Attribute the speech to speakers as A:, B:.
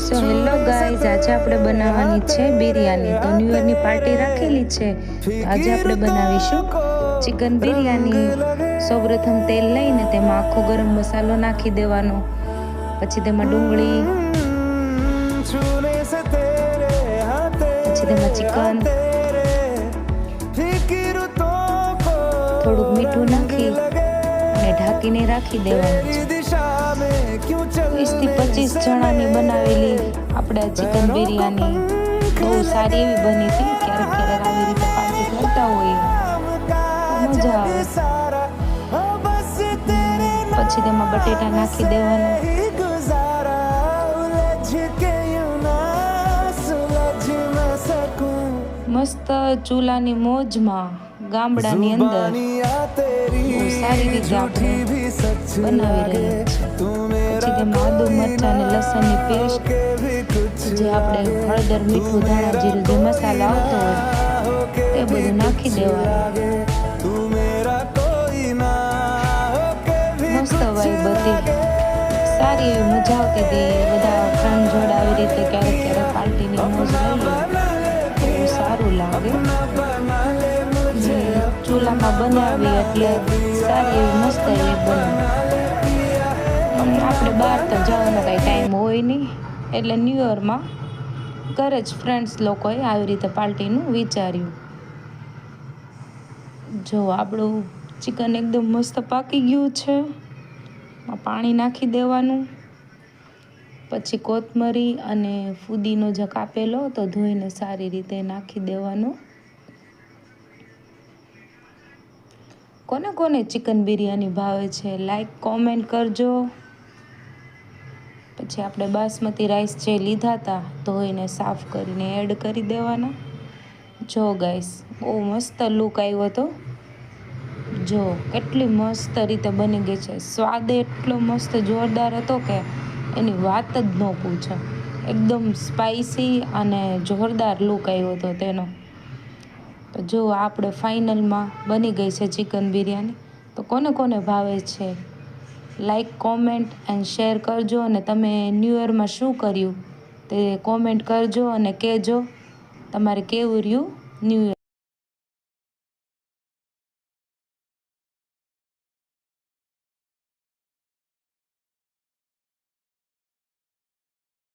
A: So hello guys, આજે આપણે બનાવવાની છે બિરયાની। તો ન્યૂ યરની પાર્ટી રાખેલી છે, તો આજે આપણે બનાવીશું ચિકન બિરયાની। સૌપ્રથમ તેલ લઈને તેમાં આખો ગરમ મસાલો નાખી દેવાનો, પછી તેમાં ડુંગળી, પછી તેમાં ચિકન, થોડુંક મીઠું નાખી અને ઢાંકીને રાખી દેવાનું છે। 20 થી 25 જણાની બનાવેલી આપણે ચિકન બિરયાની બહુ સારી એવી બની હતી। ક્યારેક ક્યારેક આવી રીતે પાર્ટી કરતા હોઈએ મજા આવે। પછી તેમાં બટેટા નાખી દેવાના, મસ્ત ચૂલાની મોજમાં ગામડાની અંદર બહુ સારી રીતે આપણે બનાવી રહ્યા છીએ। પછી તેમાં આદુ મરચાં અને લસણની પેસ્ટ, જે આપણે હળદર, મીઠું, ધાણા જીરું જે મસાલો આવતો હોય એ બધું નાખી દેવાનું। મસ્ત વાઈબ હતી, સારી એવી મજા આવતી હતી। બધા ફ્રેન્ડ જોડે આવી રીતે ક્યારેક ક્યારેક પાર્ટીની મોજ લઈએ બહુ સારું લાગે। ચૂલામાં બનાવી એટલે સારી એવી મસ્ત એવી બને। આપણે બહાર તો જવાનો કાંઈ ટાઈમ હોય નહીં, એટલે ન્યૂ યરમાં ઘરે જ ફ્રેન્ડ્સ લોકોએ આવી રીતે પાર્ટીનું વિચાર્યું। જો આપણું ચિકન એકદમ મસ્ત પાકી ગયું છે, પાણી નાખી દેવાનું, પછી કોથમરી અને ફુદીનો જે કાપેલો તો ધોઈને સારી રીતે નાખી દેવાનો। કોને કોને ચિકન બિરયાની ભાવે છે લાઈક કોમેન્ટ કરજો। પછી આપણે બાસમતી રાઈસ જે લીધા હતા ધોઈને સાફ કરીને એડ કરી દેવાના। જો ગાઈસ, બહુ મસ્ત લુક આવ્યો હતો। જો કેટલી મસ્ત રીતે બની ગઈ છે, સ્વાદ એટલો મસ્ત જોરદાર હતો કે એની વાત જ ન પૂછો। એકદમ સ્પાઇસી અને જોરદાર લુક આવ્યો હતો તેનો। તો જો આપણે ફાઇનલમાં બની ગઈ છે ચિકન બિરયાની। તો કોને કોને ભાવે છે લાઈક, કોમેન્ટ એન્ડ શેર કરજો, અને તમે ન્યૂ યરમાં શું કર્યું તે કોમેન્ટ કરજો અને કહેજો તમારે કેવું રહ્યું ન્યૂ યર।